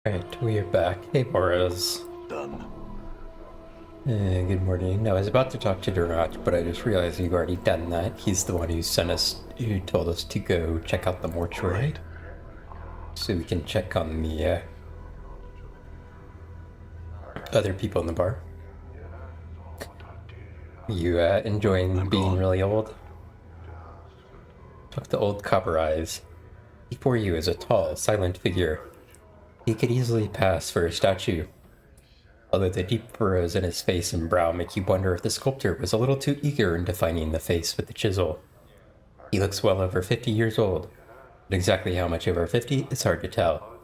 Alright, we are back. Hey, Boris. Done. Good morning. I was about to talk to Durant, but I just realized you've already done that. He's the one who told us to go check out the mortuary. Right. So we can check on the other people in the bar. You enjoying I'm being gone. really old? Talk to old Copper Eyes. Before you is a tall, silent figure. He could easily pass for a statue, although the deep furrows in his face and brow make you wonder if the sculptor was a little too eager in defining the face with the chisel. He looks well over 50 years old, but exactly how much over 50 is hard to tell.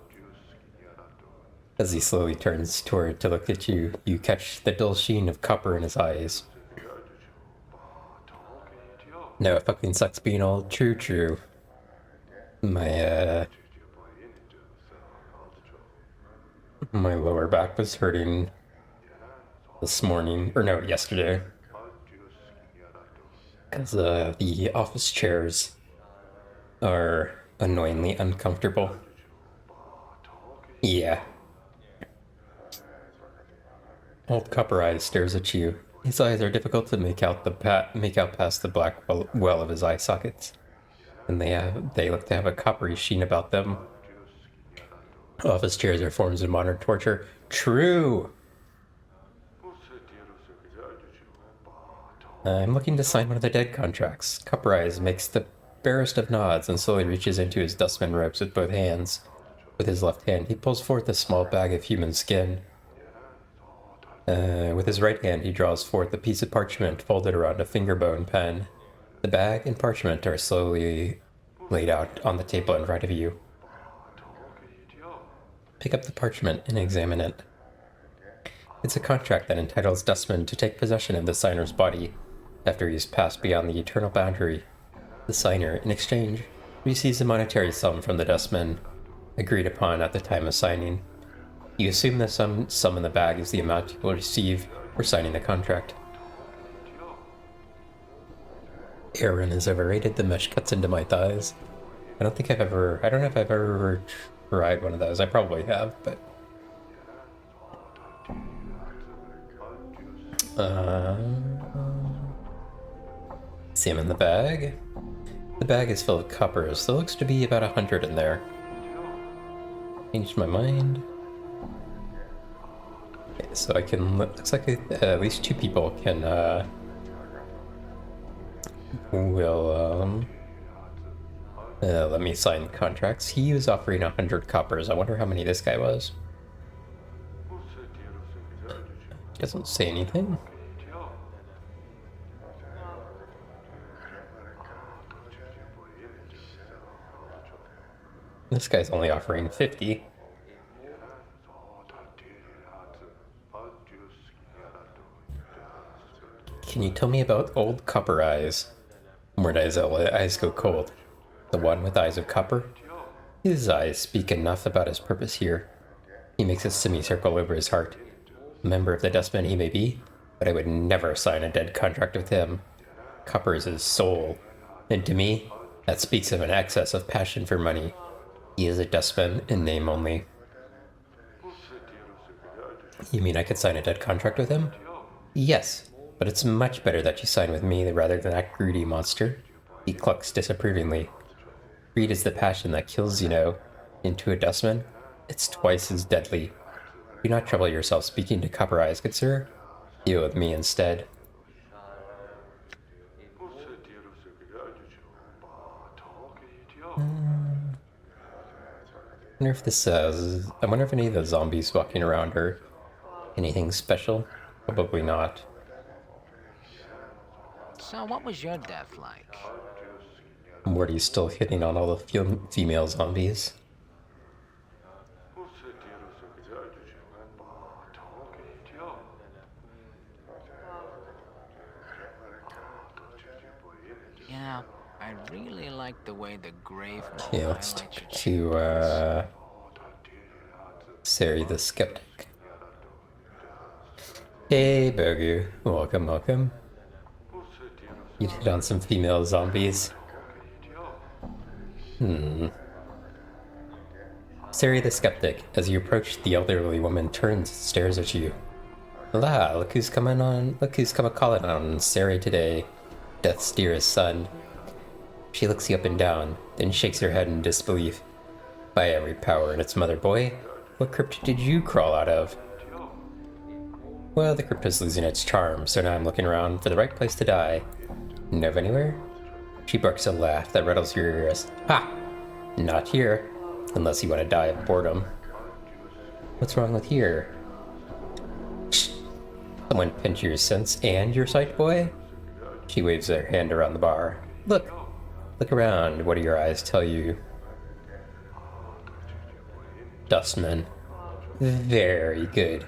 As he slowly turns toward to look at you, you catch the dull sheen of copper in his eyes. No, it fucking sucks being old. True, true. My my lower back was hurting this morning, or no, yesterday, because the office chairs are annoyingly uncomfortable. Yeah. Old Copper Eyes stares at you. His eyes are difficult to make out past the black well of his eye sockets, and they look to have a coppery sheen about them. Office chairs are forms of modern torture. True. I'm looking to sign one of the dead contracts. Copper Eyes makes the barest of nods and slowly reaches into his dustman robes with both hands. With his left hand, he pulls forth a small bag of human skin. With his right hand, he draws forth a piece of parchment folded around a fingerbone pen. The bag and parchment are slowly laid out on the table in front of you. Pick up the parchment and examine it. It's a contract that entitles Dustman to take possession of the signer's body after he has passed beyond the eternal boundary. The signer, in exchange, receives a monetary sum from the Dustman, agreed upon at the time of signing. You assume the sum in the bag is the amount you will receive for signing the contract. Aaron is overrated. The mesh cuts into my thighs. I don't know if I've ever tried one of those. I probably have, but see him in the bag. The bag is full of coppers. There looks to be about 100 in there. Changed my mind. Okay, so I can. Looks like at least two people can. Will let me sign contracts. He was offering 100 coppers. I wonder how many this guy was. Doesn't say anything. This guy's only offering 50. Can you tell me about old Copper Eyes? Where does eyes go cold? The one with eyes of copper? His eyes speak enough about his purpose here. He makes a semicircle over his heart. A member of the Dustmen he may be, but I would never sign a dead contract with him. Copper is his soul, and to me, that speaks of an excess of passion for money. He is a Dustman in name only. You mean I could sign a dead contract with him? Yes, but it's much better that you sign with me rather than that greedy monster. He clucks disapprovingly. Greed is the passion that kills, into a Dustman. It's twice as deadly. Do not trouble yourself speaking to Copper Eyes, good sir. Deal with me instead. I wonder if any of the zombies walking around are anything special. Probably not. So, what was your death like? Morty's still hitting on all the female zombies. Yeah, I really like the way the grave mold Okay, let's highlights talk your to Sari the Skeptic. Hey, Bogu. Welcome, welcome. You hit on some female zombies. Sari the skeptic, as you approach, the elderly woman turns and stares at you. La, look who's coming on, look who's come a calling on Sari today, Death's dearest son. She looks you up and down, then shakes her head in disbelief. By every power in its mother, boy, what crypt did you crawl out of? Well, the crypt is losing its charm, so now I'm looking around for the right place to die. Know of anywhere? She barks a laugh that rattles your ears. Ha! Not here. Unless you want to die of boredom. What's wrong with here? Shh! Someone pinch your sense and your sight, boy? She waves her hand around the bar. Look! Look around. What do your eyes tell you? Dustman. Very good.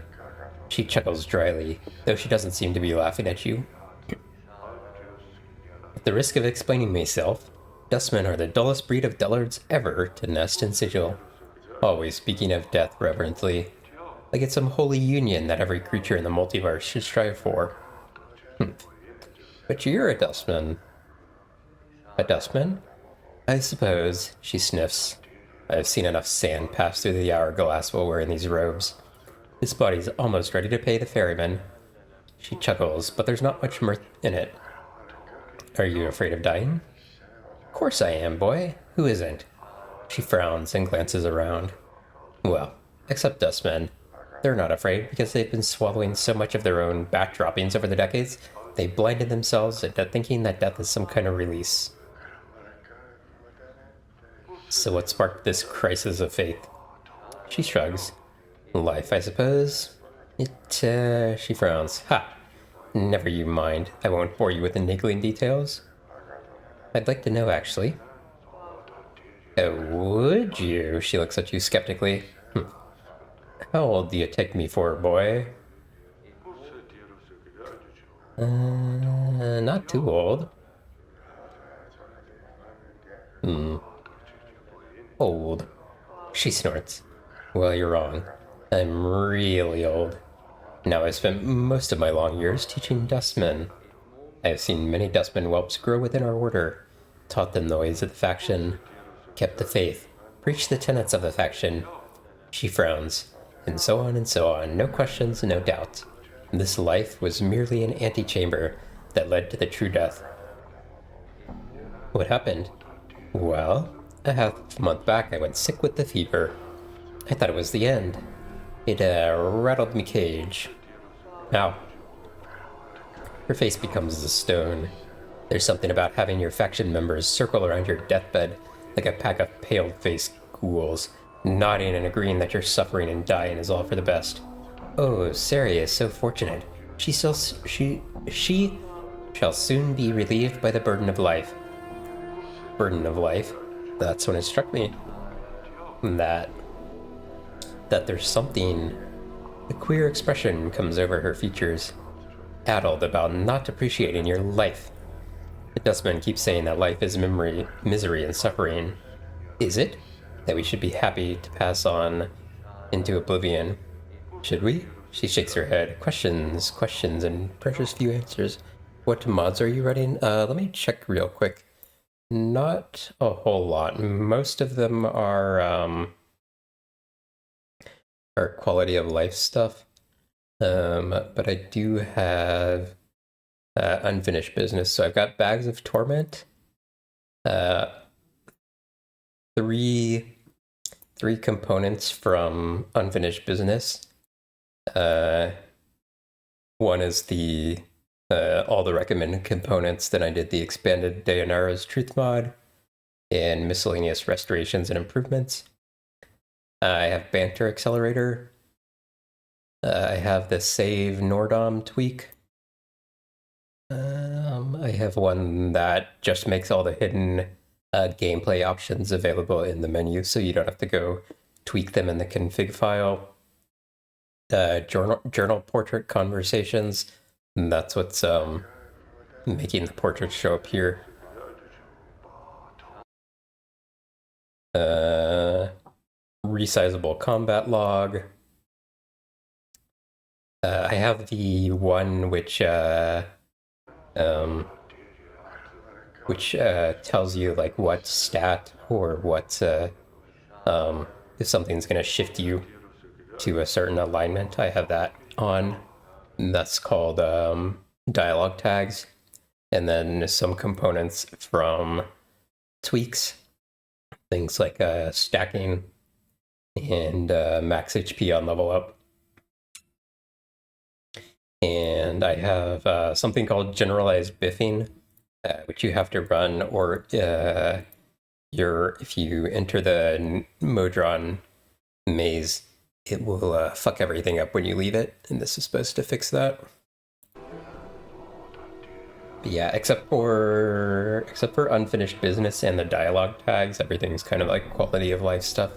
She chuckles dryly, though she doesn't seem to be laughing at you. At the risk of explaining myself, dustmen are the dullest breed of dullards ever to nest in sigil, always speaking of death reverently, like it's some holy union that every creature in the multiverse should strive for. But you're a dustman. A dustman? I suppose, she sniffs. I've seen enough sand pass through the hourglass while wearing these robes. This body's almost ready to pay the ferryman. She chuckles, but there's not much mirth in it. Are you afraid of dying? Of course I am, boy. Who isn't? She frowns and glances around. Well, except dustmen. They're not afraid because they've been swallowing so much of their own bat droppings over the decades, they've blinded themselves into thinking that death is some kind of release. So what sparked this crisis of faith? She shrugs. Life, I suppose. She frowns. Ha! Never you mind. I won't bore you with the niggling details. I'd like to know, actually. Oh, would you? She looks at you skeptically. How old do you take me for, boy? Not too old. Old. She snorts. Well, you're wrong. I'm really old. Now I've spent most of my long years teaching dustmen. I have seen many dustman whelps grow within our order, taught them the ways of the faction, kept the faith, preached the tenets of the faction. She frowns, and so on and so on, no questions, no doubts. This life was merely an antechamber that led to the true death. What happened? Well, a half month back I went sick with the fever. I thought it was the end. It rattled me cage. Ow. Her face becomes a stone. There's something about having your faction members circle around your deathbed like a pack of pale-faced ghouls, nodding and agreeing that your suffering and dying is all for the best. Oh, Sari is so fortunate. She shall soon be relieved by the burden of life. Burden of life? That's when it struck me. That there's something... A queer expression comes over her features. Addled about not appreciating your life. The dustman keeps saying that life is memory, misery, and suffering. Is it? That we should be happy to pass on into oblivion? Should we? She shakes her head. Questions, and precious few answers. What mods are you running? Let me check real quick. Not a whole lot. Most of them are quality of life stuff. But I do have unfinished business. So I've got Bags of Torment. Three components from unfinished business. One is the all the recommended components. Then I did the expanded Dayanara's Truth mod and miscellaneous restorations and improvements. I have Banter Accelerator. I have the Save Nordom tweak. I have one that just makes all the hidden gameplay options available in the menu, so you don't have to go tweak them in the config file. Journal portrait conversations. And that's what's making the portraits show up here. Resizable combat log. I have the one which tells you like what stat or what if something's going to shift you to a certain alignment, I have that on. And that's called dialogue tags. And then some components from tweaks, things like stacking and max HP on level up. And I have something called generalized biffing, which you have to run, or if you enter the Modron maze, it will fuck everything up when you leave it, and this is supposed to fix that. But yeah, except for unfinished business and the dialogue tags, everything's kind of like quality of life stuff.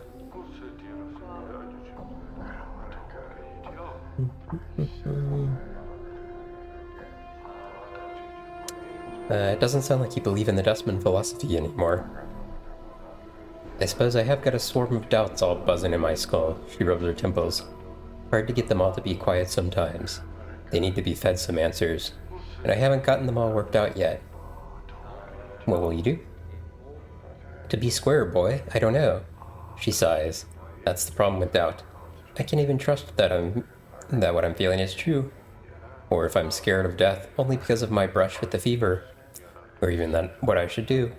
It doesn't sound like you believe in the Dustman philosophy anymore. I suppose I have got a swarm of doubts all buzzing in my skull. She rubs her temples. Hard to get them all to be quiet sometimes. They need to be fed some answers, and I haven't gotten them all worked out yet. What will you do? To be square, boy, I don't know. She sighs. That's the problem with doubt. I can't even trust that what I'm feeling is true. Or if I'm scared of death only because of my brush with the fever. Or even that what I should do.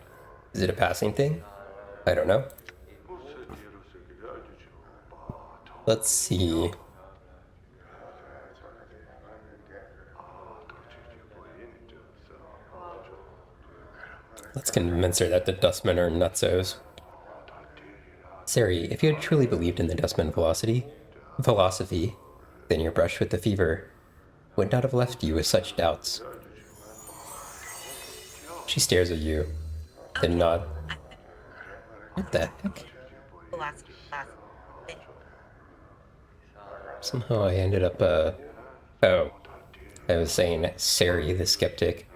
Is it a passing thing? I don't know. Let's see. Let's convince her that the Dustmen are nutsos. Sari, if you had truly believed in the Dustman philosophy, then your brush with the fever would not have left you with such doubts. She stares at you, then nod. What the heck? Somehow I ended up, oh. I was saying Sari the skeptic,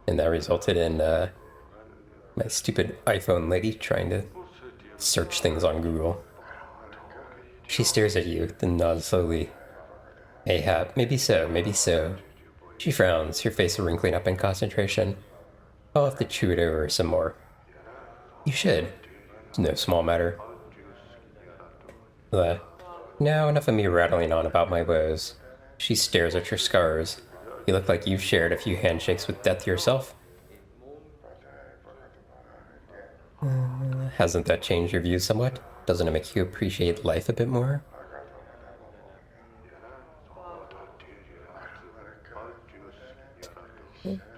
and that resulted in, my stupid iPhone lady trying to search things on Google. She stares at you, then nods slowly. Mayhap, maybe so, maybe so. She frowns, her face wrinkling up in concentration. I'll have to chew it over some more. You should. It's no small matter. Now enough of me rattling on about my woes. She stares at your scars. You look like you've shared a few handshakes with death yourself. Hasn't that changed your views somewhat? Doesn't it make you appreciate life a bit more?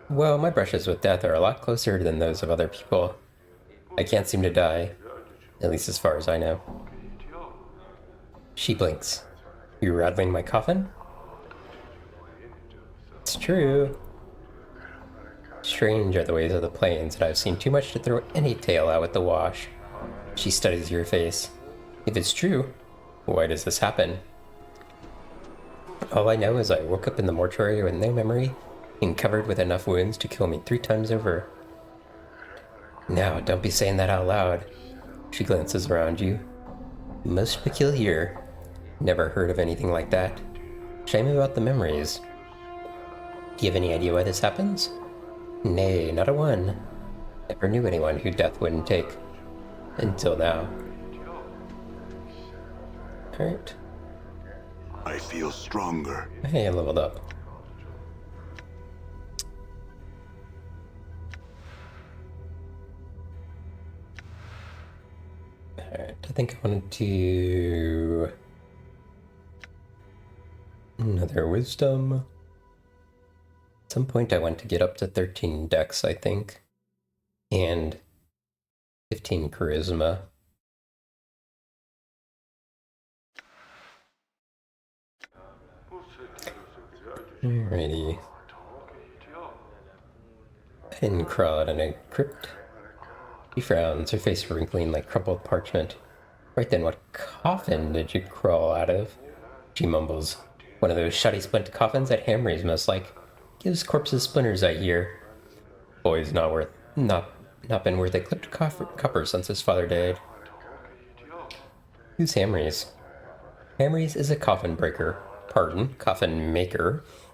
Well, my brushes with death are a lot closer than those of other people. I can't seem to die, at least as far as I know. She blinks. You rattling my coffin? It's true. Strange are the ways of the plains, and I've seen too much to throw any tale out with the wash. She studies your face. If it's true, why does this happen? All I know is I woke up in the mortuary with no memory and covered with enough wounds to kill me 3 times over. Now, don't be saying that out loud. She glances around you. Most peculiar. Never heard of anything like that. Shame about the memories. Do you have any idea why this happens? Nay, not a one. Never knew anyone who death wouldn't take. Until now. Alright. I feel stronger. Hey, I leveled up. Alright, I think I want to do another wisdom. At some point I want to get up to 13 dex, I think. And 15 charisma. Alrighty. I didn't crawl out in a crypt. She frowns, her face wrinkling like crumpled parchment. Right then, what coffin did you crawl out of? She mumbles. One of those shoddy splint coffins that Hamry's most like. Gives corpses splinters, I hear. Boy's not been worth a clipped copper since his father died. Who's Hamry's? Hamry's is a coffin maker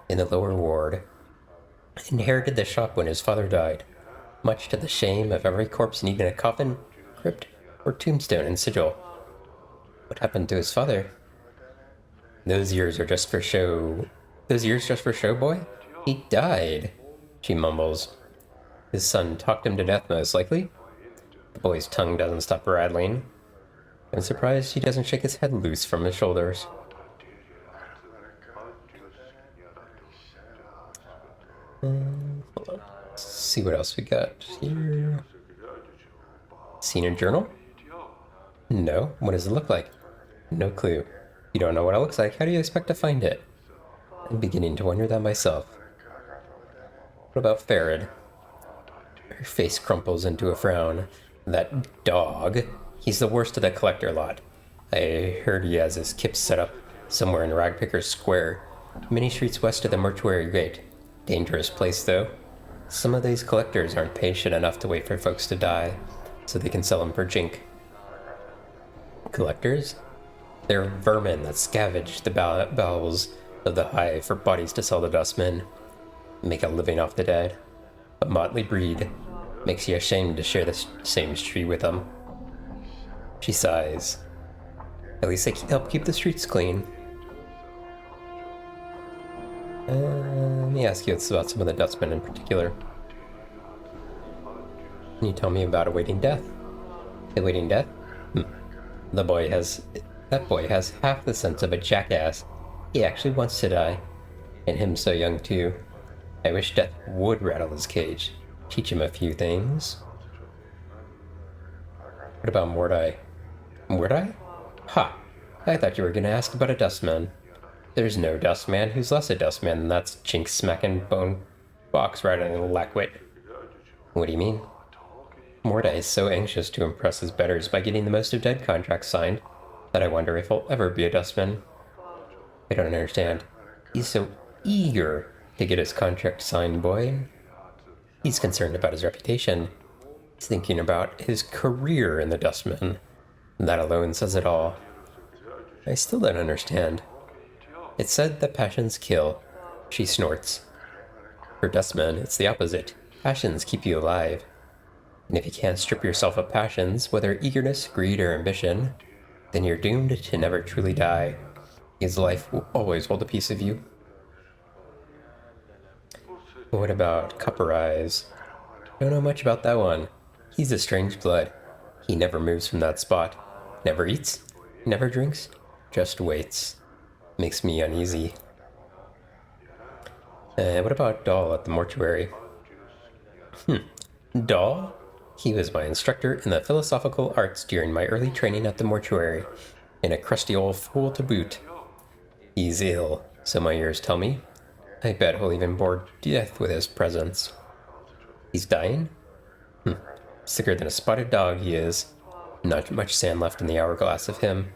in the lower ward. Inherited the shop when his father died, much to the shame of every corpse needing a coffin, crypt, or tombstone and sigil. What happened to his father? Those years are just for show. Those years just for show, boy? He died, she mumbles. His son talked him to death, most likely. The boy's tongue doesn't stop rattling. I'm surprised he doesn't shake his head loose from his shoulders. Hold on. Let's see what else we got here. Seen a journal? No. What does it look like? No clue. You don't know what it looks like. How do you expect to find it? I'm beginning to wonder that myself. What about Farad? Her face crumples into a frown. That dog. He's the worst of the collector lot. I heard he has his kips set up somewhere in Ragpicker's Square, many streets west of the mortuary gate. Dangerous place, though. Some of these collectors aren't patient enough to wait for folks to die, so they can sell them for jink. Collectors? They're vermin that scavenge the bowels of the hive for bodies to sell to dustmen. Make a living off the dead. A motley breed. Makes you ashamed to share the same street with them. She sighs. At least they help keep the streets clean. Let me ask you about some of the dustmen in particular. Can you tell me about awaiting death? Awaiting death? That boy has half the sense of a jackass. He actually wants to die. And him so young too. I wish death would rattle his cage. Teach him a few things. What about Mordai? Mordai? Ha! I thought you were gonna ask about a dustman. There's no dustman who's less a dustman than that chink smacking bone box riding a lackwit. What do you mean? Mordai is so anxious to impress his betters by getting the most of dead contracts signed that I wonder if he'll ever be a dustman. I don't understand. He's so eager to get his contract signed, boy. He's concerned about his reputation. He's thinking about his career in the dustman. That alone says it all. I still don't understand. It's said that passions kill. She snorts. For dustmen, it's the opposite. Passions keep you alive. And if you can't strip yourself of passions, whether eagerness, greed, or ambition, then you're doomed to never truly die. His life will always hold a piece of you. What about Copper Eyes? Don't know much about that one. He's a strange blood. He never moves from that spot. Never eats, never drinks, just waits. Makes me uneasy. What about Dahl at the mortuary? Dahl? He was my instructor in the philosophical arts during my early training at the mortuary, and a crusty old fool to boot. He's ill, so my ears tell me. I bet he'll even bore death with his presence. He's dying? Sicker than a spotted dog he is. Not much sand left in the hourglass of him.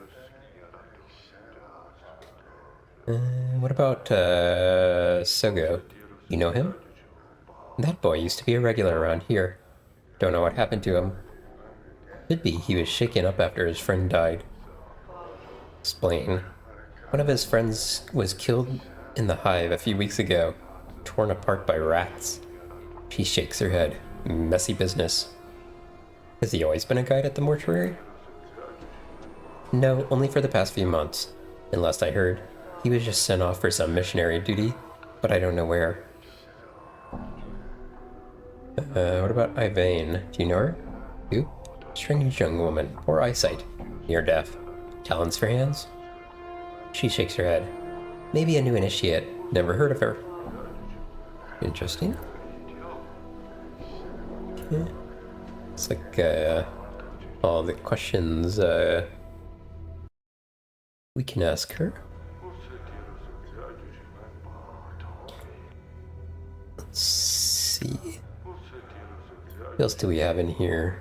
What about, Sogo? You know him? That boy used to be a regular around here. Don't know what happened to him. Could be he was shaken up after his friend died. Explain. One of his friends was killed in the hive a few weeks ago, torn apart by rats. She shakes her head. Messy business. Has he always been a guide at the mortuary? No, only for the past few months. And last I heard, he was just sent off for some missionary duty, but I don't know where. What about Ivane? Do you know her? Who? Strange young woman, poor eyesight, near deaf. Talents for hands? She shakes her head. Maybe a new initiate. Never heard of her. Interesting. Yeah. It's like, all the questions, we can ask her. Let's see. What else do we have in here?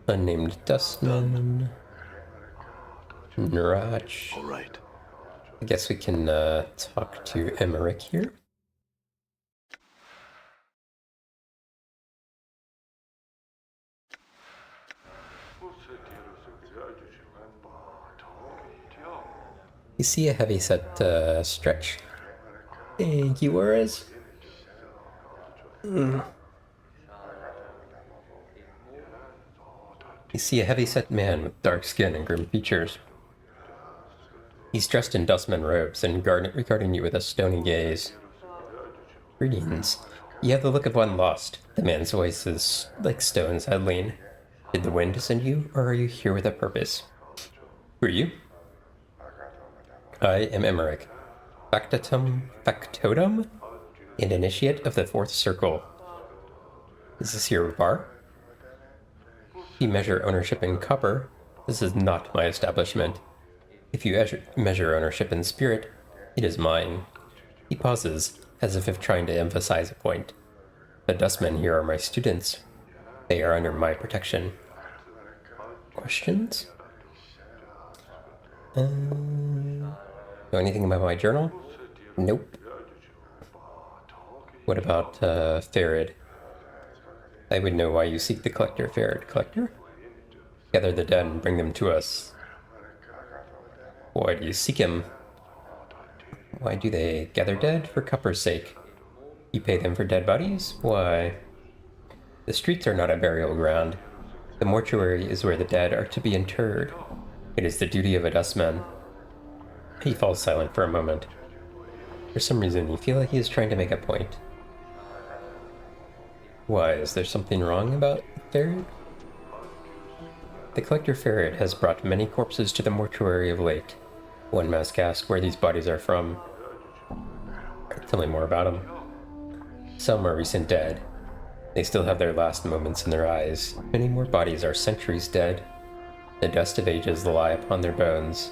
Unnamed Dustman. Niraj. All right. I guess we can talk to Emmerich here. You see a heavyset stretch. Thank you, Juarez. You see a heavy-set man with dark skin and grim features. He's dressed in dustman robes and regarding you with a stony gaze. Greetings. You have the look of one lost. The man's voice is like stones I lean. Did the wind send you, or are you here with a purpose? Who are you? I am Emmerich, factotum, and initiate of the fourth circle. Is this your bar? You measure ownership in copper. This is not my establishment. If you measure ownership in spirit, it is mine. He pauses, as if trying to emphasize a point. The dustmen here are my students. They are under my protection. Questions? Know anything about my journal? Nope. What about Farid? I would know why you seek the collector, Farid. Collector? Gather the dead and bring them to us. Why do you seek him? Why do they gather dead? For copper's sake. You pay them for dead bodies? Why? The streets are not a burial ground. The mortuary is where the dead are to be interred. It is the duty of a dustman. He falls silent for a moment. For some reason, you feel like he is trying to make a point. Why, is there something wrong about Farid? The collector Farid has brought many corpses to the mortuary of late. One must ask where these bodies are from. Tell me more about them. Some are recent dead. They still have their last moments in their eyes. Many more bodies are centuries dead. The dust of ages lie upon their bones.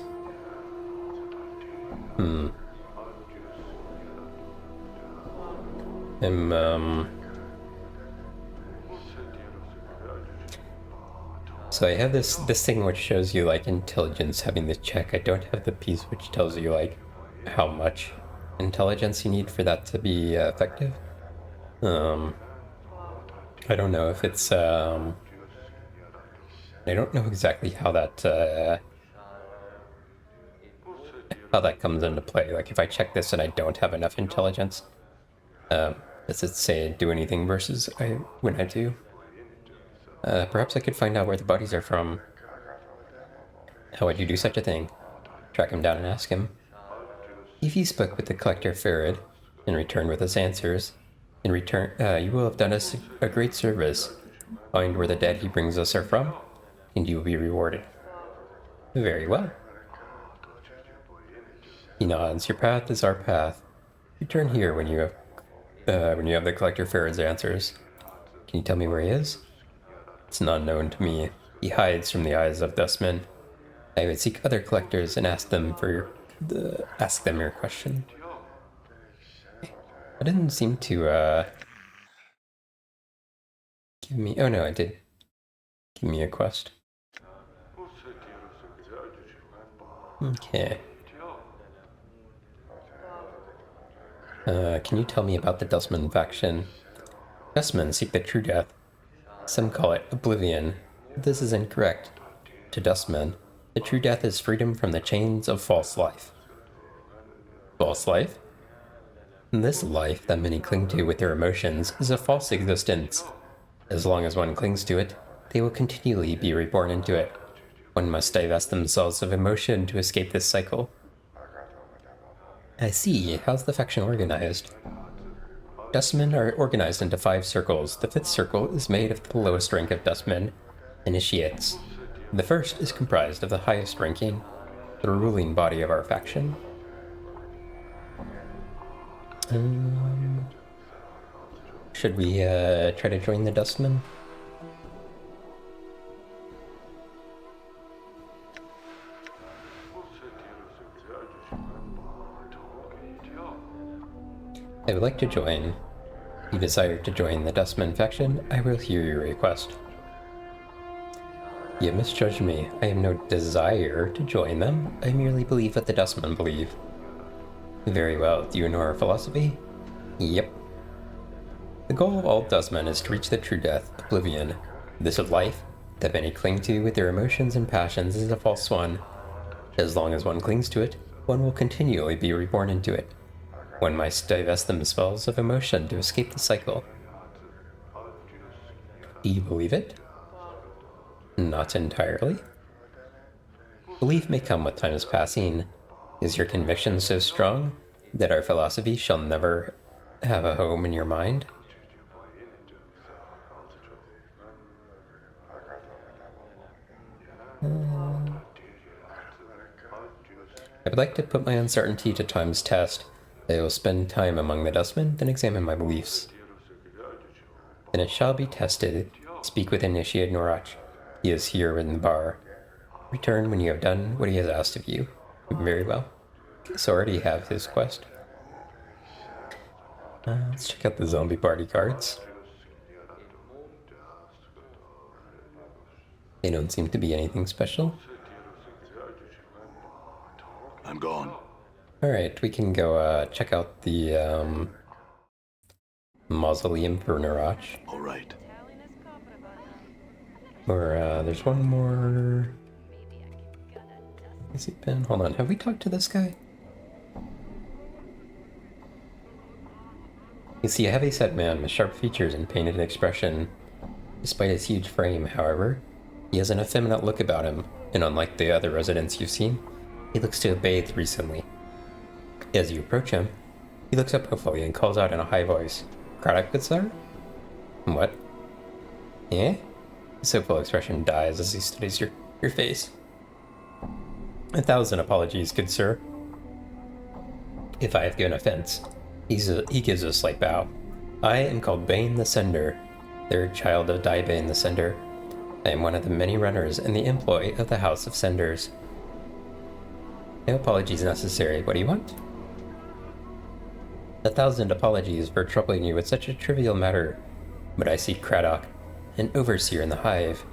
So I have this thing which shows you like intelligence having the check. I don't have the piece which tells you like how much intelligence you need for that to be effective. I don't know if it's I don't know exactly how that comes into play. Like if I check this and I don't have enough intelligence, does it say do anything versus when I do? Perhaps I could find out where the bodies are from. How would you do such a thing? Track him down and ask him. If you spoke with the collector Farid, and returned with his answers, in return, you will have done us a great service. Find where the dead he brings us are from, and you will be rewarded. Very well. He nods. Your path is our path. Return here when you have the collector Farid's answers. Can you tell me where he is? It's not known to me. He hides from the eyes of dustmen. I would seek other collectors and ask them your question. I didn't seem to give me. Oh no, I did. Give me a quest. Okay. Can you tell me about the Dustman faction? Dustmen seek the true death. Some call it oblivion. This is incorrect. To Dustmen, the true death is freedom from the chains of false life. False life? This life that many cling to with their emotions is a false existence. As long as one clings to it, they will continually be reborn into it. One must divest themselves of emotion to escape this cycle. I see. How's the faction organized? Dustmen are organized into 5 circles. The 5th circle is made of the lowest rank of Dustmen, initiates. The first is comprised of the highest ranking, the ruling body of our faction. Should we try to join the Dustmen? I would like to join. If you desire to join the Dustman faction, I will hear your request. You misjudged me. I have no desire to join them. I merely believe what the Dustmen believe. Very well. Do you know our philosophy? Yep. The goal of all Dustmen is to reach the true death, oblivion. This of life, that many cling to with their emotions and passions, is a false one. As long as one clings to it, one will continually be reborn into it. One must divest themselves of emotion to escape the cycle. Do you believe it? Not entirely. Belief may come with time's passing. Is your conviction so strong that our philosophy shall never have a home in your mind? I would like to put my uncertainty to time's test. I will spend time among the dustmen, then examine my beliefs. Then it shall be tested. Speak with Initiate Norach. He is here in the bar. Return when you have done what he has asked of you. Very well. So I already have his quest. Let's check out the zombie party cards. They don't seem to be anything special. I'm gone. Alright, we can go check out the Mausoleum for Narach. All right. Or there's one more. Has he been? Hold on, have we talked to this guy? You see a heavy-set man with sharp features and painted expression. Despite his huge frame, however, he has an effeminate look about him, and unlike the other residents you've seen, he looks to have bathed recently. As you approach him, he looks up hopefully and calls out in a high voice, "Craddock, good sir?" What? Eh? His hopeful expression dies as he studies your face. 1,000 apologies, good sir. If I have given offense, he gives a slight bow. I am called Bane the Sender, third child of Bane the Sender. I am one of the many runners in the employ of the House of Senders. No apologies necessary. What do you want? 1,000 apologies for troubling you with such a trivial matter, but I see Craddock, an overseer in the hive.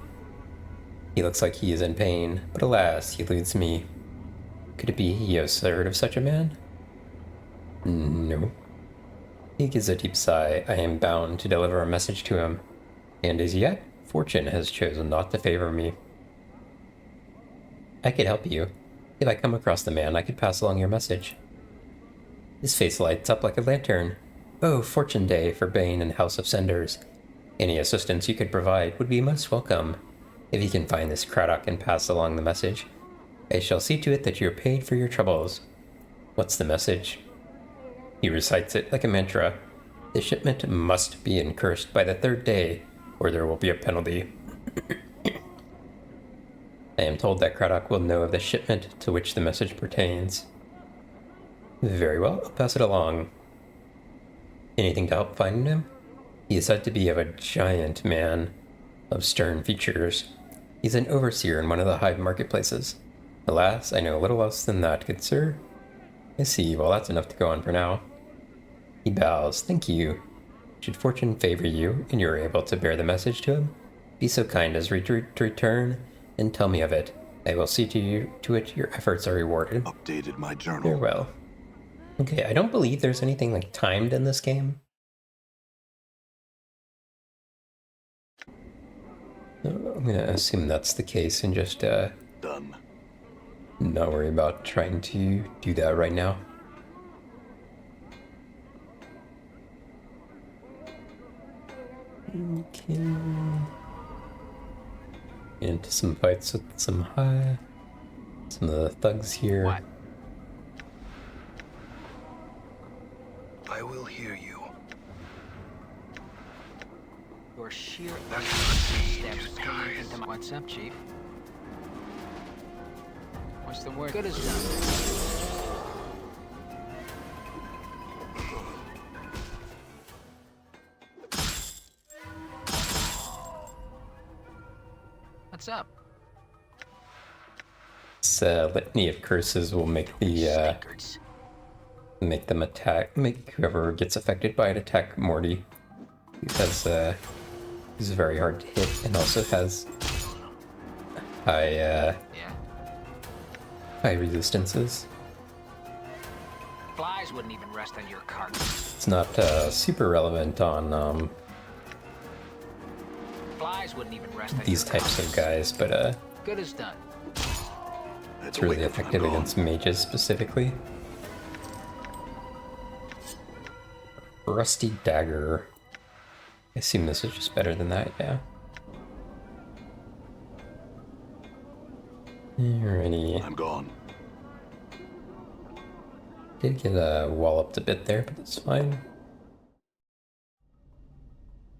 He looks like he is in pain, but alas, he eludes me. Could it be he has heard of such a man? No. He gives a deep sigh. I am bound to deliver a message to him, and as yet, fortune has chosen not to favor me. I could help you. If I come across the man, I could pass along your message. His face lights up like a lantern. Oh, fortune day for Bane and House of Senders. Any assistance you could provide would be most welcome. If you can find this Craddock and pass along the message, I shall see to it that you are paid for your troubles. What's the message? He recites it like a mantra. The shipment must be incursed by the 3rd day, or there will be a penalty. I am told that Craddock will know of the shipment to which the message pertains. Very well, I'll pass it along. Anything to help finding him? He is said to be of a giant man, of stern features. He's an overseer in one of the hive marketplaces. Alas, I know little else than that, good sir. I see, well that's enough to go on for now. He bows, thank you. Should fortune favor you, and you are able to bear the message to him, be so kind as to return and tell me of it. I will see to it your efforts are rewarded. Updated my journal. Farewell. Okay, I don't believe there's anything like timed in this game. I'm gonna assume that's the case and just Done. not worry about trying to do that right now. Okay. Into some fights with some of the thugs here. What? I will hear you. Your sheer That's not me, steps you turn guys. into my... What's up, Chief? What's the word? Good as done. What's up? This litany of curses will make the Stinkers. make them attack, make whoever gets affected by it attack Morty, because he's very hard to hit and also has high Yeah. high resistances. Flies wouldn't even rest on your cart. It's not super relevant on Flies wouldn't even rest on these your types cart. of guys, but Good as done. it's really effective against mages specifically. Rusty Dagger. I assume this is just better than that, yeah. Alrighty. I'm gone. Did get walloped a bit there, but that's fine.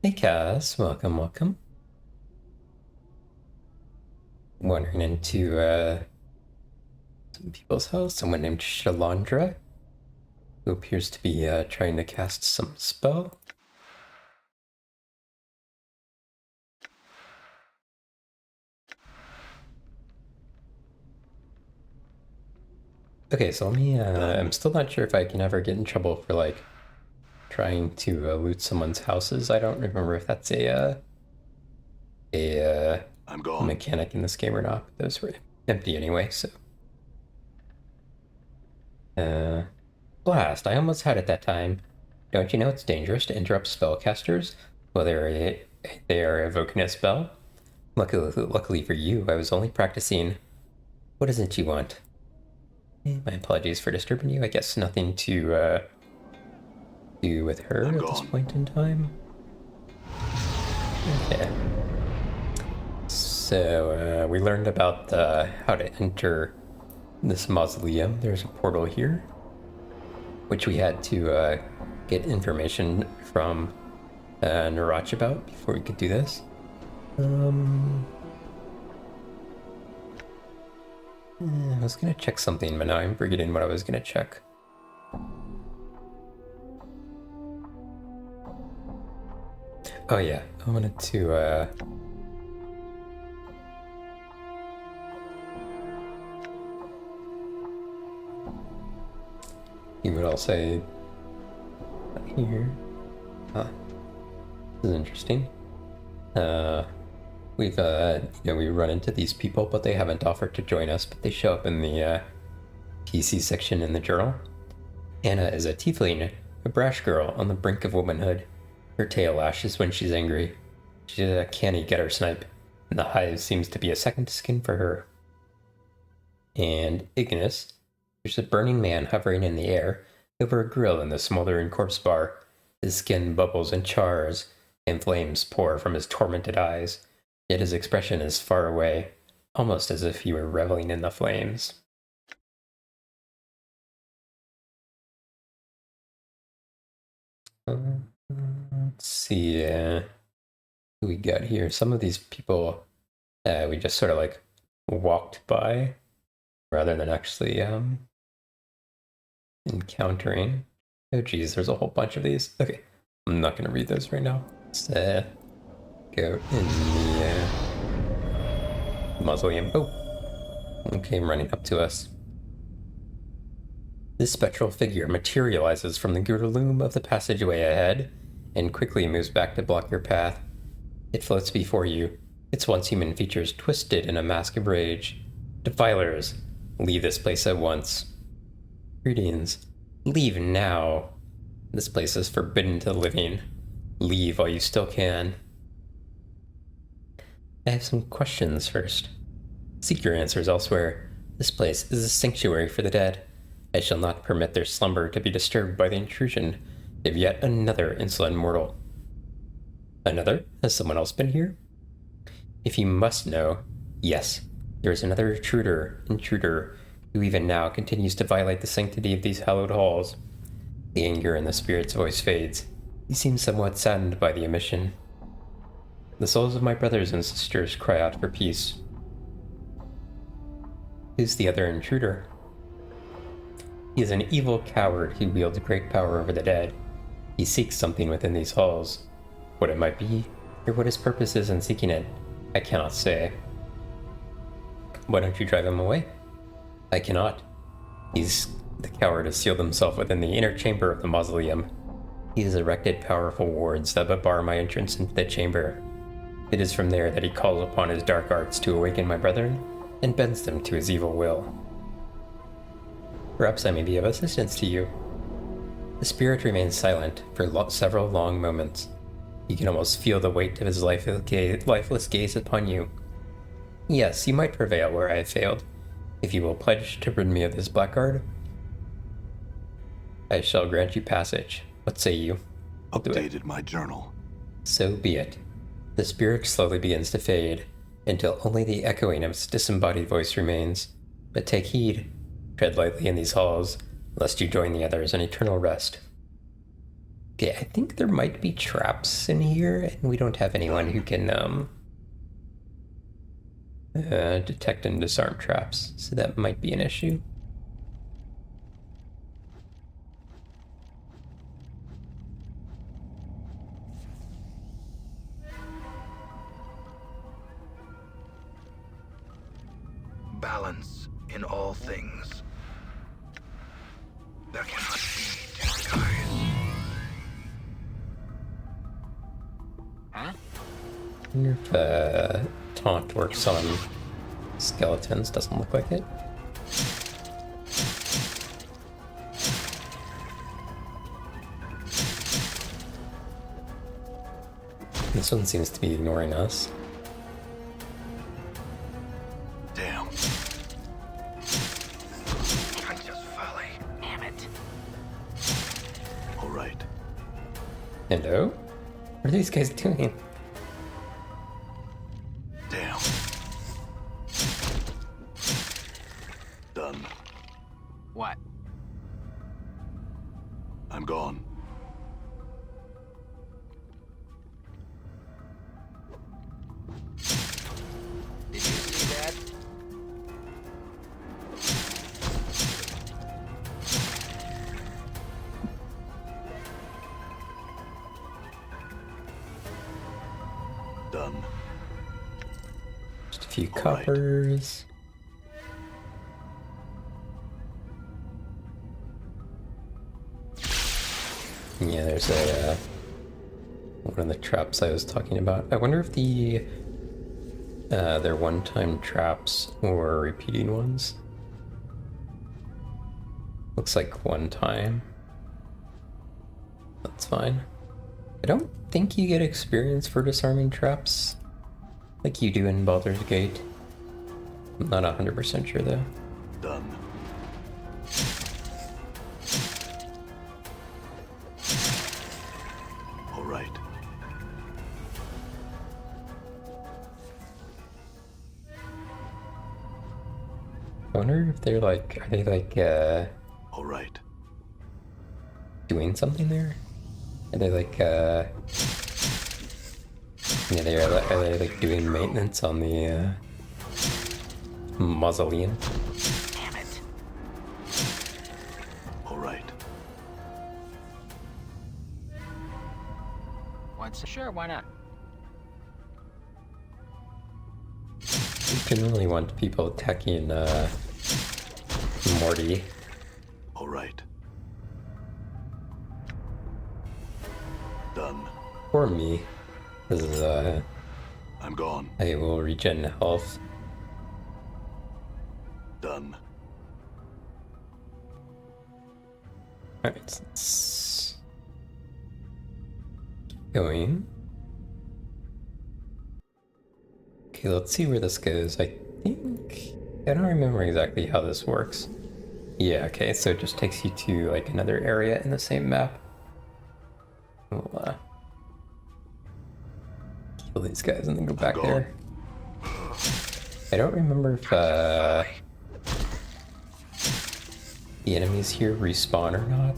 Hey Cass, welcome, welcome. Wandering into some people's house, someone named Shalandra, who appears to be trying to cast some spell. Okay, so let me, I'm still not sure if I can ever get in trouble for, like, trying to loot someone's houses. I don't remember if that's a I'm gone. mechanic in this game or not, but those were empty anyway, so. Blast, I almost had it that time. Don't you know it's dangerous to interrupt spellcasters, whether they are evoking a spell? Luckily for you, I was only practicing. What is it you want? My apologies for disturbing you. I guess nothing to do with her I'm at this gone. point in time. Okay. So we learned about how to enter this mausoleum. There's a portal here, which we had to get information from Narach about before we could do this. I was gonna check something, but now I'm forgetting what I was gonna check. Oh yeah, I wanted to see what else I got here. Huh. This is interesting. We've we run into these people, but they haven't offered to join us, but they show up in the PC section in the journal. Anna is a tiefling, a brash girl on the brink of womanhood. Her tail lashes when she's angry. She's a canny getter snipe, and the hive seems to be a second skin for her. And Ignis, there's a burning man hovering in the air over a grill in the smoldering corpse bar. His skin bubbles and chars, and flames pour from his tormented eyes, yet his expression is far away, almost as if he were reveling in the flames. Let's see, who we got here. Some of these people we just sort of like walked by rather than actually encountering. Oh geez, there's a whole bunch of these. Okay, I'm not going to read those right now. Let's go in the mausoleum. Oh, one came running up to us. This spectral figure materializes from the gloom of the passageway ahead and quickly moves back to block your path. It floats before you, its once human features twisted in a mask of rage. Defilers, leave this place at once. Greetings. Leave now. This place is forbidden to the living. Leave while you still can. I have some questions first. Seek your answers elsewhere. This place is a sanctuary for the dead. I shall not permit their slumber to be disturbed by the intrusion of yet another insolent mortal. Another? Has someone else been here? If you must know, yes, there is another intruder who even now continues to violate the sanctity of these hallowed halls. The anger in the spirit's voice fades. He seems somewhat saddened by the omission. The souls of my brothers and sisters cry out for peace. Who's the other intruder? He is an evil coward who wields great power over the dead. He seeks something within these halls. What it might be, or what his purpose is in seeking it, I cannot say. Why don't you drive him away? I cannot. The coward has sealed himself within the inner chamber of the mausoleum. He has erected powerful wards that bar my entrance into the chamber. It is from there that he calls upon his dark arts to awaken my brethren and bends them to his evil will. Perhaps I may be of assistance to you. The spirit remains silent for several long moments. You can almost feel the weight of his lifeless gaze upon you. Yes, you might prevail where I have failed. If you will pledge to rid me of this blackguard, I shall grant you passage. What say you? I'll do it. Updated my journal. So be it. The spirit slowly begins to fade. until only the echoing of its disembodied voice remains. But take heed, tread lightly in these halls, lest you join the others in eternal rest. Okay, I think there might be traps in here, and we don't have anyone who can detect and disarm traps, so that might be an issue. Balance in all things. There cannot be two skies. Huh? I wonder if taunt works on skeletons. Doesn't look like it. This one seems to be ignoring us. Damn. Conscious folly. Damn it. All right. Hello? What are these guys doing? Damn. Done. What? I'm gone. Did you see that? Done. Just a few All right. coppers. Yeah, there's a one of the traps I was talking about. I wonder if they're one-time traps or repeating ones. Looks like one time. That's fine. I don't think you get experience for disarming traps like you do in Baldur's Gate. I'm not 100% sure though. Done. All right. I wonder if they're like, are they like All right. doing something there? Are they like yeah, are they like doing maintenance on the Mausoleum? Damn it. All right. What's sure? Why not? You can really want people attacking Morty. All right. Done. Or me. This is I'm gone. I will regen health. Done. Alright, let's keep going. Okay, let's see where this goes. I don't remember exactly how this works. Yeah, okay, so it just takes you to like another area in the same map. We'll kill these guys and then go back gone. there. I don't remember if the enemies here respawn or not.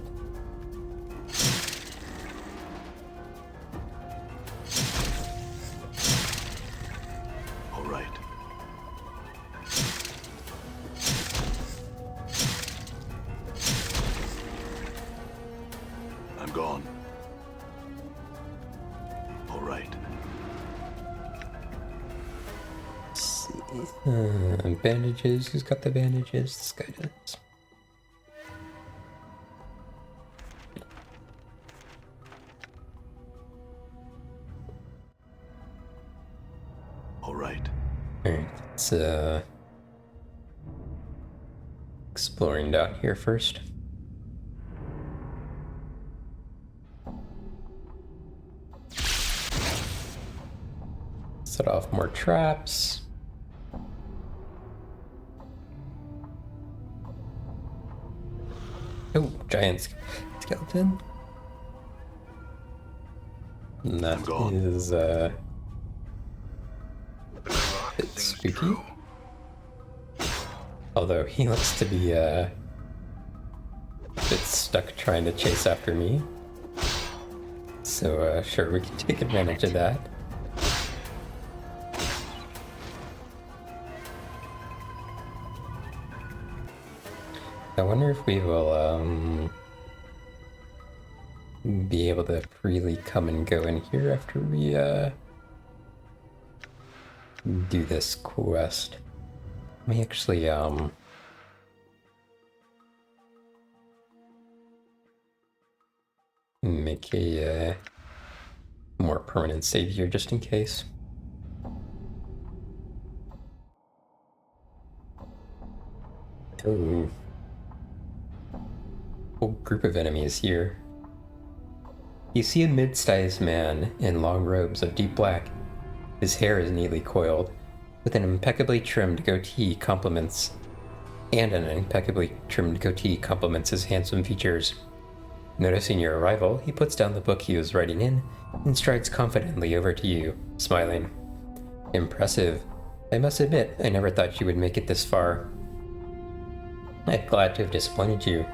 All right. I'm gone. All right. Let's see. Bandages. Who's got the bandages? This guy does. All right. Alright, let's exploring down here first. Set off more traps. Oh, giant skeleton. And that I'm gone. is spooky. Although he looks to be a bit stuck trying to chase after me. So sure, we can take advantage of that. I wonder if we will be able to freely come and go in here after we do this quest. Let me actually make a more permanent save here just in case. Oh, whole group of enemies here. You see a mid-sized man in long robes of deep black. His hair is neatly coiled, with an impeccably trimmed goatee complements his handsome features. Noticing your arrival, he puts down the book he was writing in and strides confidently over to you, smiling. Impressive. I must admit, I never thought you would make it this far. I'm glad to have disappointed you.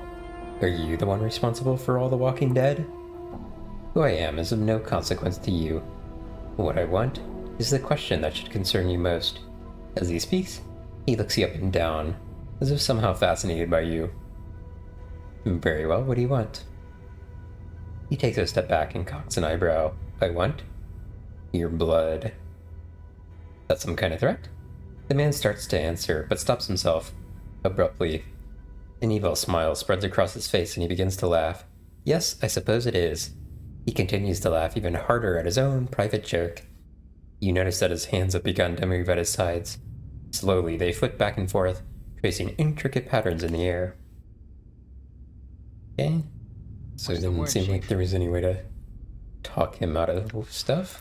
Are you the one responsible for all the Walking Dead? Who I am is of no consequence to you. What I want is the question that should concern you most. As he speaks, he looks you up and down, as if somehow fascinated by you. Very well, what do you want? He takes a step back and cocks an eyebrow. I want your blood. That's some kind of threat? The man starts to answer, but stops himself abruptly. An evil smile spreads across his face and he begins to laugh. Yes, I suppose it is. He continues to laugh even harder at his own private joke. You notice that his hands have begun to move at his sides. Slowly, they flick back and forth, tracing intricate patterns in the air. Okay. So it didn't seem like there was any way to talk him out of stuff.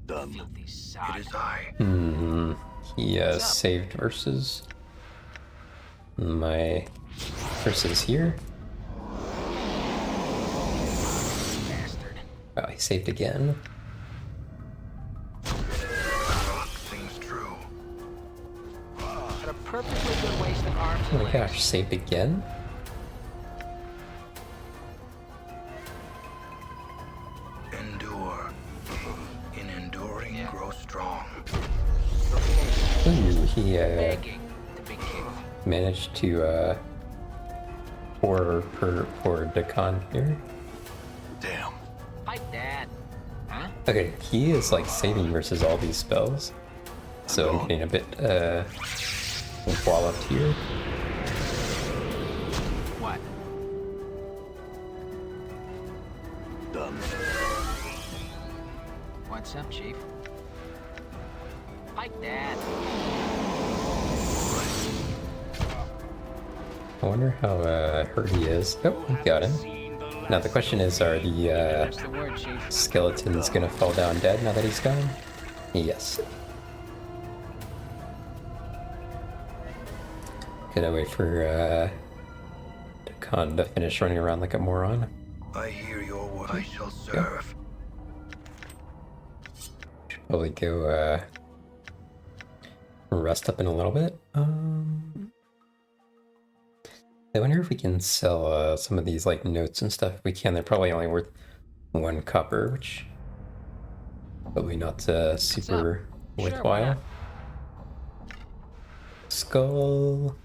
Done. Filthy sod. It is I. He saved versus my versus here. Bastard. Wow, he saved again. Seems true. Got a perfectly good waist of arms Oh and my legs. gosh, saved again? Endure. In enduring, grow strong. Ooh, he Begging to be killed. managed to pour Dakan here. Damn. Fight that. Huh? Okay, he is like saving versus all these spells. So I'm getting a bit walloped here. What? Done. What's up, Chief? Fight that. I wonder how hurt he is. Oh, we got him. Now the question is, are the That's the word, Chief. skeletons gonna fall down dead now that he's gone? Yes. Gonna wait for Dakan to finish running around like a moron. I hear your word. I shall serve. Should probably go rest up in a little bit. I wonder if we can sell some of these like notes and stuff. If we can, they're probably only worth 1 copper, which probably not super why worthwhile. not? Skull.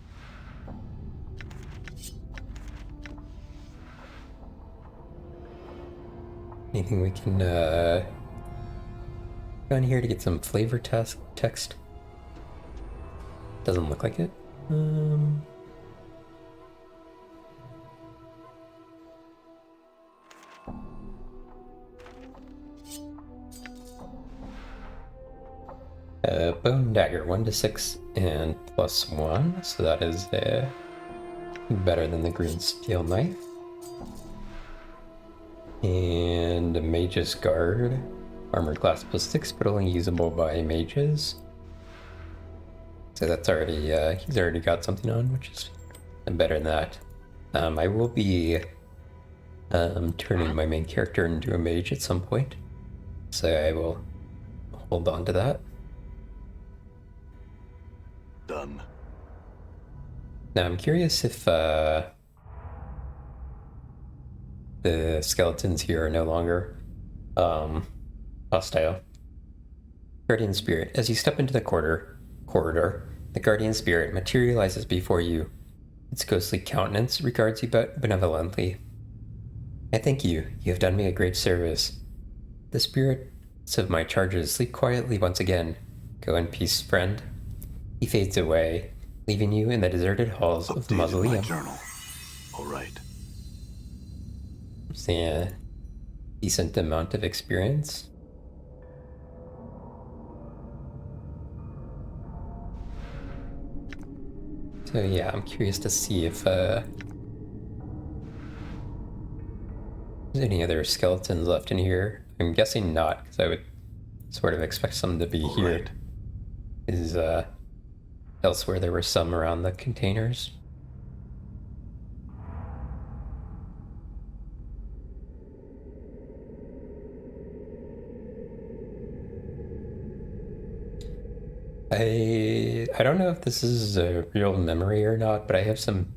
Anything we can down here to get some flavor text? Doesn't look like it. Bone dagger, 1 to 6 and +1, so that is better than the green steel knife. And a mage's guard, armored class +6, but only usable by mages. So that's already he's already got something on, which is better than that. I will be turning my main character into a mage at some point, so I will hold on to that. Done. Now I'm curious if the skeletons here are no longer hostile. Guardian Spirit. As you step into the corridor, the Guardian Spirit materializes before you. Its ghostly countenance regards you benevolently. I thank you. You have done me a great service. The spirits of my charges sleep quietly once again. Go in peace, friend. He fades away, leaving you in the deserted halls of the Updated Mausoleum. my journal. All right. See a decent amount of experience. So yeah, I'm curious to see if there's any other skeletons left in here. I'm guessing not, because I would sort of expect some to be All here. right. Is elsewhere there were some around the containers. I don't know if this is a real memory or not, but I have some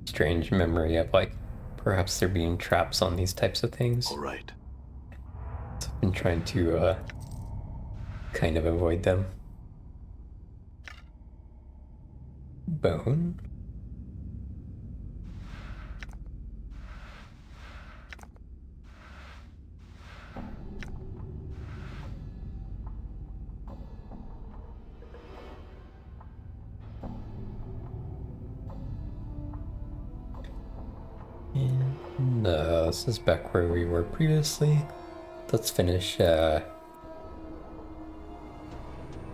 strange memory of like perhaps there being traps on these types of things. All right. So I've been trying to kind of avoid them. Bone. And this is back where we were previously. Let's finish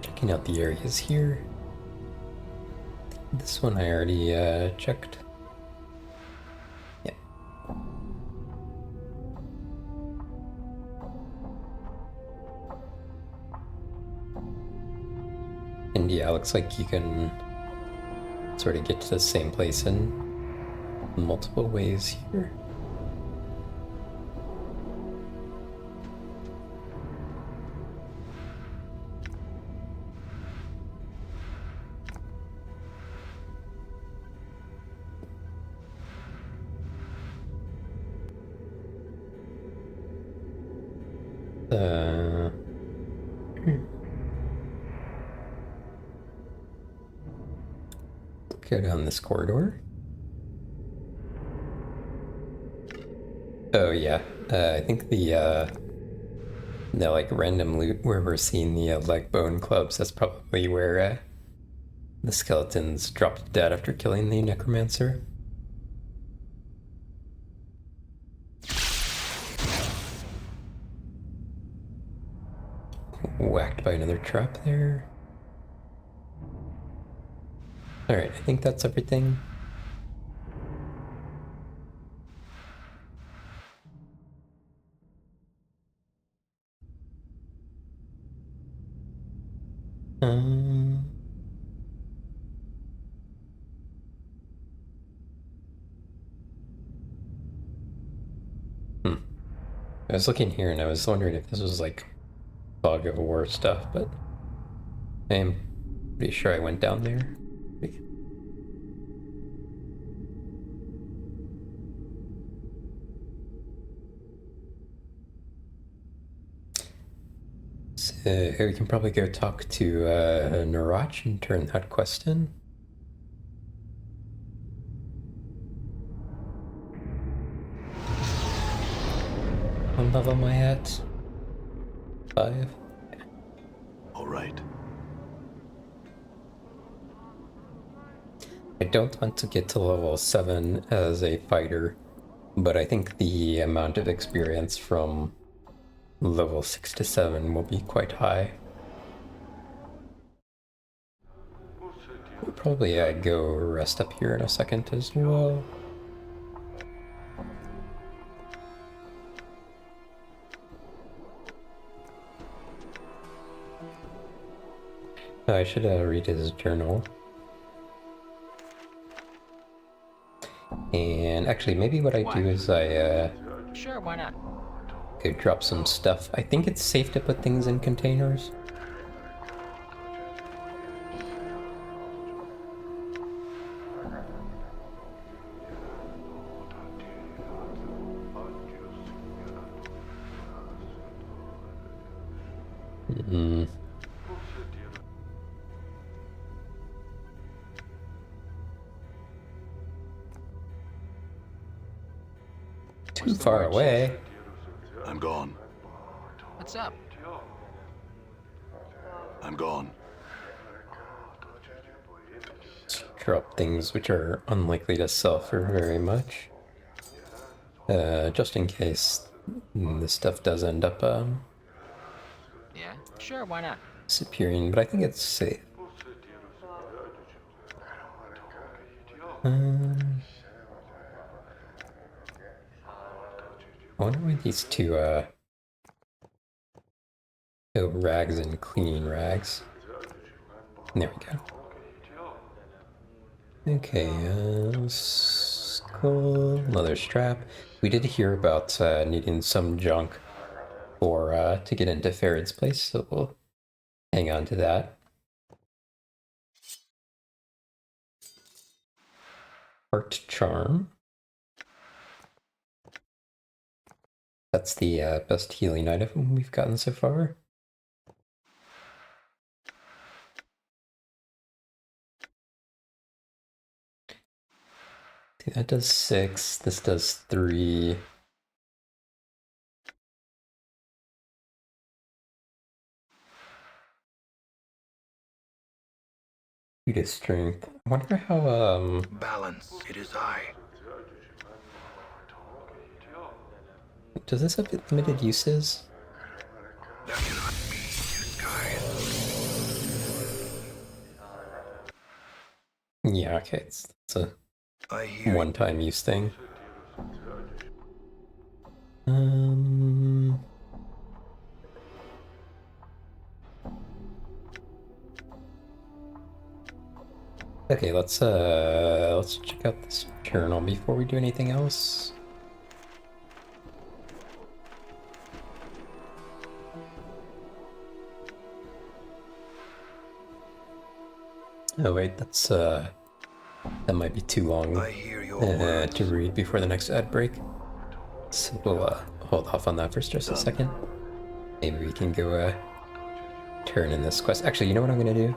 checking out the areas here. This one I already checked. Yeah. And yeah, looks like you can sort of get to the same place in multiple ways here. Go down this corridor. Oh yeah, I think the like random loot where we're seeing the leg bone clubs, that's probably where the skeletons dropped dead after killing the necromancer. Whacked by another trap there. Alright, I think that's everything. I was looking here and I was wondering if this was like Fog of War stuff, but I am pretty sure I went down there. So we can probably go talk to Narach and turn that quest in. What level am I at? 5? All right. I don't want to get to level 7 as a fighter, but I think the amount of experience from level 6 to 7 will be quite high. We'll probably go rest up here in a second as well. I should read his journal. And actually, maybe what I do is I Sure, why not? go drop some stuff. I think it's safe to put things in containers. Mm. Too What's the far word, away. I'm gone. What's up? I'm gone. Drop things which are unlikely to sell for very much. Just in case this stuff does end up Yeah, sure, why not? disappearing, but I think it's safe. I wonder why these two rags and cleaning rags. There we go. Okay, skull, leather strap. We did hear about needing some junk for to get into Farid's place, so we'll hang on to that. Heart charm. That's the best healing item we've gotten so far. See, that does 6. This does 3. Two to strength. I wonder how Balance, it is I. does this have limited uses? That cannot be two skies. Yeah, okay, it's a I hear one-time use thing. Um, okay, let's check out this journal before we do anything else. Oh wait, that might be too long I hear your words. to read before the next ad break. So we'll hold off on that for just a second. Maybe we can go turn in this quest. Actually, you know what I'm gonna do?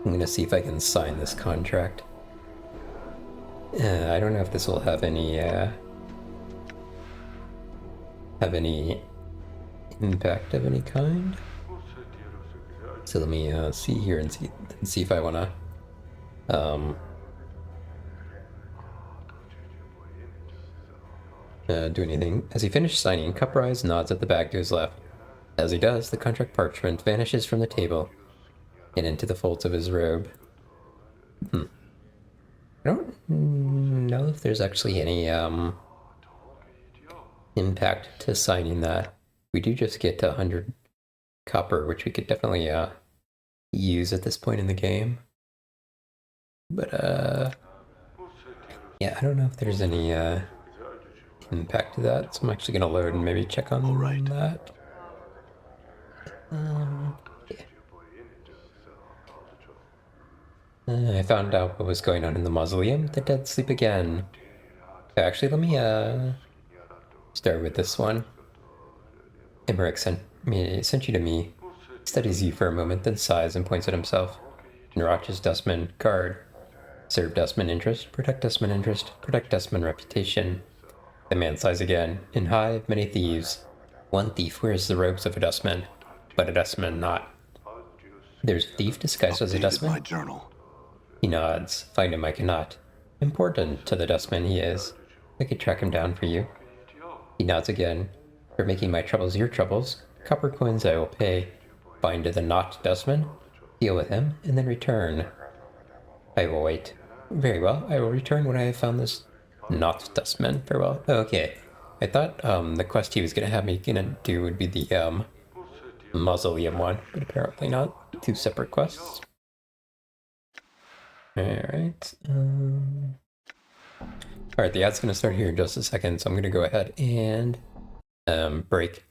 I'm gonna see if I can sign this contract. I don't know if this will have any impact of any kind. So let me see here and see if I wanna do anything. As he finished signing, Cuprise nods at the back to his left. As he does, the contract parchment vanishes from the table and into the folds of his robe. I don't know if there's actually any impact to signing that. We do just get to 100 copper, which we could definitely use at this point in the game. But yeah, I don't know if there's any impact to that, so I'm actually gonna load and maybe check on that. I found out what was going on in the Mausoleum. The dead sleep again. Actually, let me start with this one. Emmerich sent you to me. He studies you for a moment, then sighs and points at himself. Nirach's Dustman, guard. Serve Dustman interest, protect Dustman interest, protect Dustman reputation. The man sighs again. In hive, many thieves. One thief wears the robes of a dustman, but a dustman not. There's a thief disguised as a dustman? My journal. He nods. Find him I cannot. Important to the dustman he is. I could track him down for you. He nods again. For making my troubles your troubles, copper coins I will pay. Find the not dustman, deal with him, and then return. I will wait. Very well, I will return when I have found this not dustman. Farewell. Okay. I thought the quest he was gonna have me do would be the Mausoleum one, but apparently not. Two separate quests. Alright. Alright, the ad's gonna start here in just a second, so I'm gonna go ahead and break